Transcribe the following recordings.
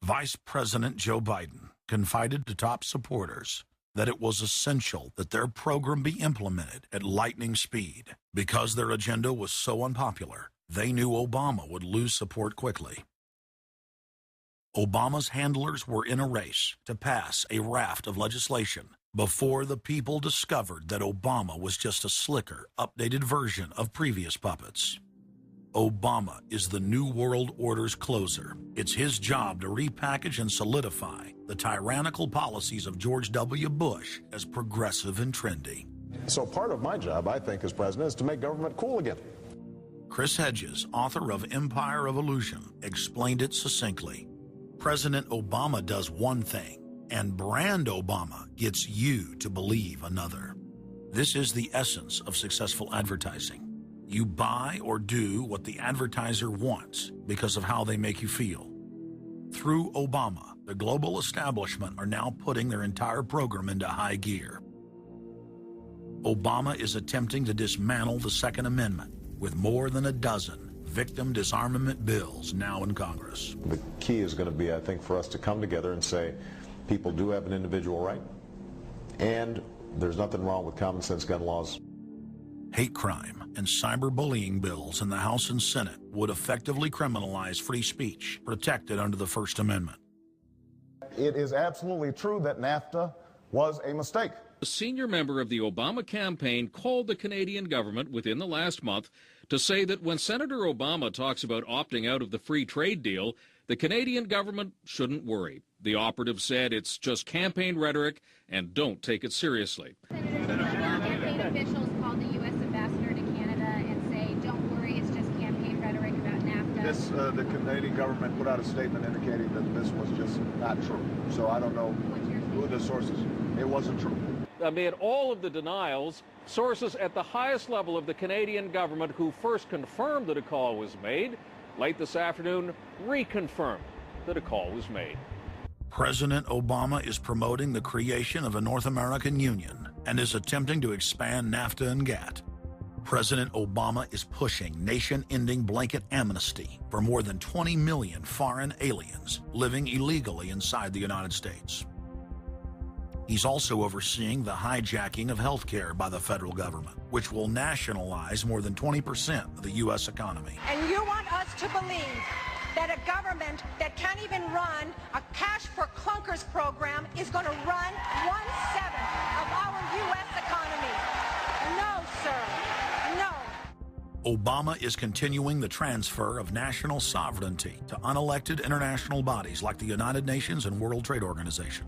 Vice President Joe Biden confided to top supporters that it was essential that their program be implemented at lightning speed. Because their agenda was so unpopular, they knew Obama would lose support quickly. Obama's handlers were in a race to pass a raft of legislation before the people discovered that Obama was just a slicker, updated version of previous puppets. Obama is the New World Order's closer. It's his job to repackage and solidify the tyrannical policies of George W. Bush as progressive and trendy. So part of my job, I think, as president, is to make government cool again. Chris Hedges, author of Empire of Illusion, explained it succinctly. President Obama does one thing, and brand Obama gets you to believe another. This is the essence of successful advertising. You buy or do what the advertiser wants because of how they make you feel. Through Obama, the global establishment are now putting their entire program into high gear. Obama is attempting to dismantle the Second Amendment with more than a dozen victim disarmament bills now in Congress. The key is going to be, I think, for us to come together and say people do have an individual right, and there's nothing wrong with common sense gun laws. Hate crime and cyberbullying bills in the House and Senate would effectively criminalize free speech protected under the First Amendment. It is absolutely true that NAFTA was a mistake. A senior member of the Obama campaign called the Canadian government within the last month to say that when Senator Obama talks about opting out of the free trade deal, the Canadian government shouldn't worry. The operative said it's just campaign rhetoric and don't take it seriously. Campaign officials called the U.S. ambassador to Canada and say, don't worry, it's just campaign rhetoric about NAFTA. The Canadian government put out a statement indicating that this was just not true. So I don't know who the sources. It wasn't true. Amid all of the denials, sources at the highest level of the Canadian government who first confirmed that a call was made, late this afternoon reconfirmed that a call was made. President Obama is promoting the creation of a North American Union and is attempting to expand NAFTA and GATT. President Obama is pushing nation-ending blanket amnesty for more than 20 million foreign aliens living illegally inside the United States. He's also overseeing the hijacking of health care by the federal government, which will nationalize more than 20% of the U.S. economy. And you want us to believe that a government that can't even run a cash for clunkers program is going to run 1/7 of our U.S. economy? No, sir. No. Obama is continuing the transfer of national sovereignty to unelected international bodies like the United Nations and World Trade Organization.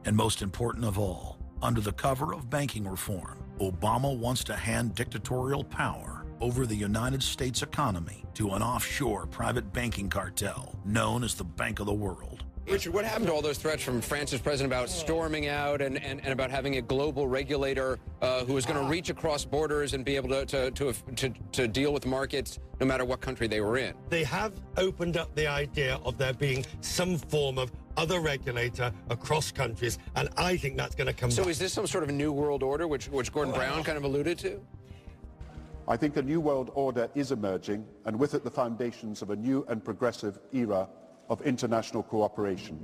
And most important of all, under the cover of banking reform, Obama wants to hand dictatorial power over the United States economy to an offshore private banking cartel known as the Bank of the World. Richard, what happened to all those threats from France's president about storming out and about having a global regulator who is going to reach across borders and be able to deal with markets no matter what country they were in? They have opened up the idea of there being some form of other regulator across countries, and I think that's going to come back. So is this some sort of new world order, which Gordon Brown kind of alluded to? I think a new world order is emerging, and with it the foundations of a new and progressive era of international cooperation.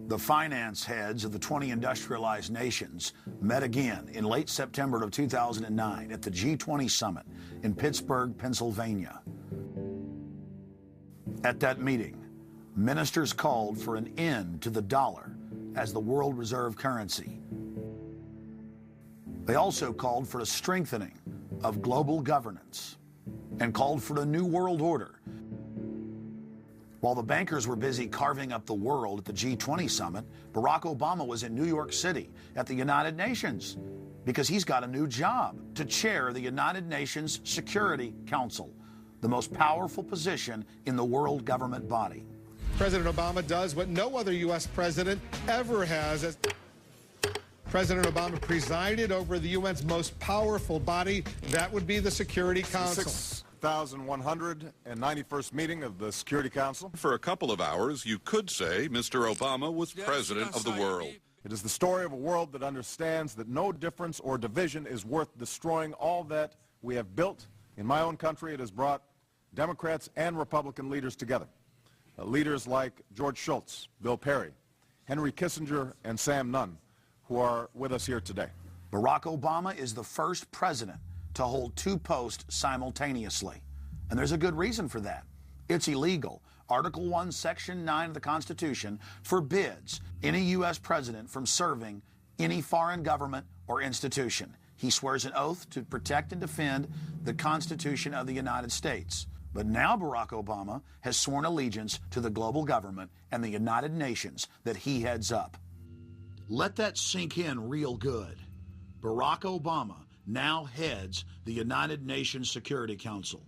The finance heads of the 20 industrialized nations met again in late September of 2009 at the G20 summit in Pittsburgh, Pennsylvania. At that meeting, ministers called for an end to the dollar as the world reserve currency. They also called for a strengthening of global governance and called for a new world order. While the bankers were busy carving up the world at the G20 summit, Barack Obama was in New York City at the United Nations because he's got a new job to chair the United Nations Security Council, the most powerful position in the world government body. President Obama does what no other U.S. president ever has. President Obama presided over the UN's most powerful body. That would be the Security Council. 6,191st meeting of the Security Council. For a couple of hours, you could say Mr. Obama was president of the world. It is the story of a world that understands that no difference or division is worth destroying all that we have built. In my own country, it has brought Democrats and Republican leaders together. leaders like George Shultz, Bill Perry, Henry Kissinger, and Sam Nunn, who are with us here today. Barack Obama is the first president to hold two posts simultaneously. And there's a good reason for that. It's illegal. Article 1, Section 9 of the Constitution forbids any U.S. president from serving any foreign government or institution. He swears an oath to protect and defend the Constitution of the United States. But now Barack Obama has sworn allegiance to the global government and the United Nations that he heads up. Let that sink in real good. Barack Obama now heads the United Nations Security Council.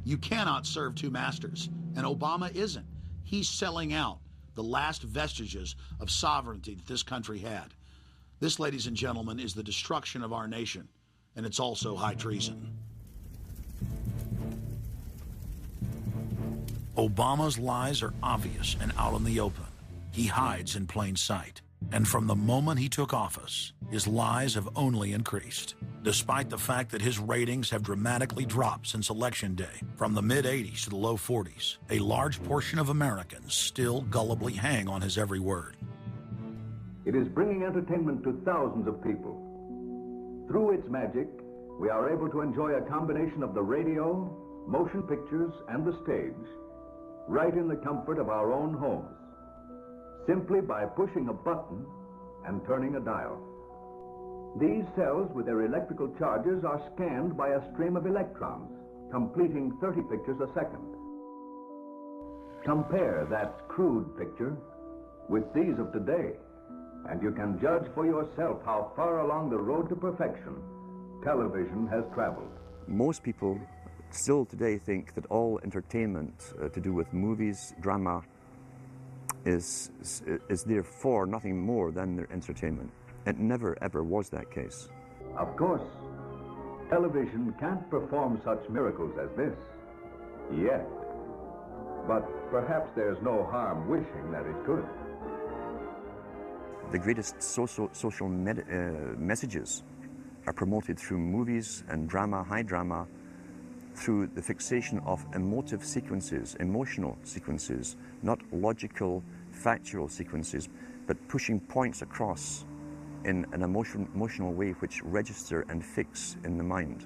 You cannot serve two masters, and Obama isn't. He's selling out the last vestiges of sovereignty that this country had. This, ladies and gentlemen, is the destruction of our nation, and it's also high treason. Obama's lies are obvious and out in the open. He hides in plain sight. And from the moment he took office, his lies have only increased, despite the fact that his ratings have dramatically dropped since Election Day. From the mid-80s to the low 40s, a large portion of Americans still gullibly hang on his every word. It is bringing entertainment to thousands of people. Through its magic, we are able to enjoy a combination of the radio, motion pictures, and the stage, right in the comfort of our own homes, simply by pushing a button and turning a dial. These cells with their electrical charges are scanned by a stream of electrons, completing 30 pictures a second. Compare that crude picture with these of today, and you can judge for yourself how far along the road to perfection television has traveled. Most people still today think that all entertainment to do with movies, drama, is therefore nothing more than their entertainment. It never ever was that case. Of course, television can't perform such miracles as this, yet. But perhaps there's no harm wishing that it could. The greatest social messages are promoted through movies and drama, high drama, through the fixation of emotive sequences, emotional sequences, not logical, factual sequences, but pushing points across in an emotional way which register and fix in the mind.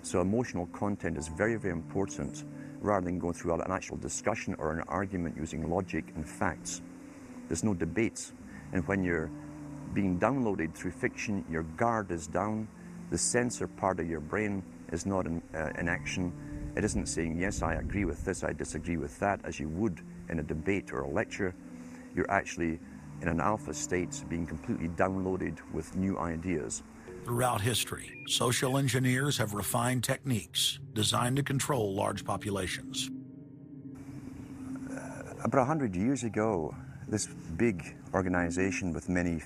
So emotional content is very, very important, rather than going through an actual discussion or an argument using logic and facts. There's no debate. And when you're being downloaded through fiction, your guard is down, the censor part of your brain is not in action. It isn't saying, yes, I agree with this, I disagree with that, as you would in a debate or a lecture. You're actually in an alpha state, being completely downloaded with new ideas. Throughout history, social engineers have refined techniques designed to control large populations. About 100 years ago, this big organization with many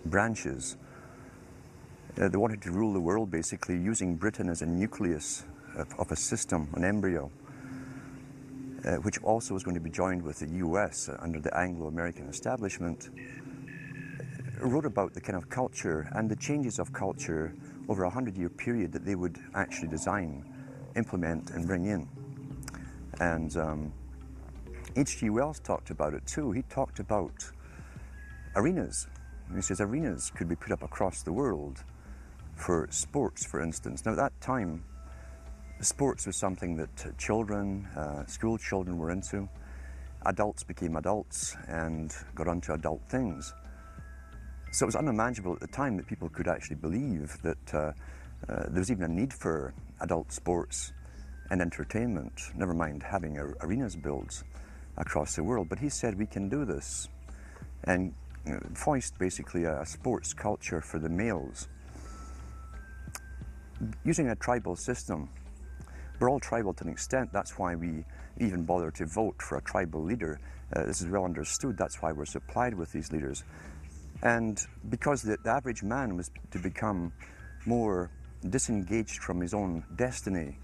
branches, they wanted to rule the world basically using Britain as a nucleus of a system, an embryo, which also was going to be joined with the US under the Anglo-American establishment, wrote about the kind of culture and the changes of culture over a 100-year period that they would actually design, implement, and bring in. And H.G. Wells talked about it too. He talked about arenas. He says arenas could be put up across the world for sports, for instance. Now, at that time, sports was something that children, school children were into. Adults became adults and got onto adult things. So it was unimaginable at the time that people could actually believe that there was even a need for adult sports and entertainment, never mind having arenas built across the world. But he said we can do this, and foist basically a sports culture for the males. Using a tribal system, we're all tribal to an extent. That's why we even bother to vote for a tribal leader. This is well understood. That's why we're supplied with these leaders. And because the average man was to become more disengaged from his own destiny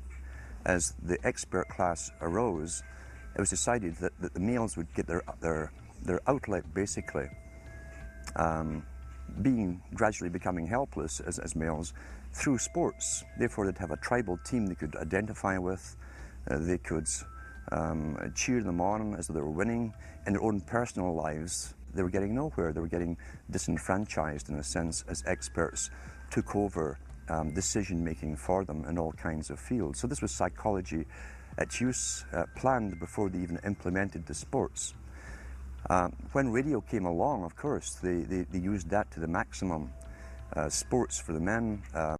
as the expert class arose, it was decided that the males would get their outlet, basically, gradually becoming helpless as males through sports. Therefore, they'd have a tribal team they could identify with. They could cheer them on as though they were winning. In their own personal lives, they were getting nowhere. They were getting disenfranchised, in a sense, as experts took over decision-making for them in all kinds of fields. So this was psychology at use, planned before they even implemented the sports. When radio came along, of course, they used that to the maximum. Sports for the men,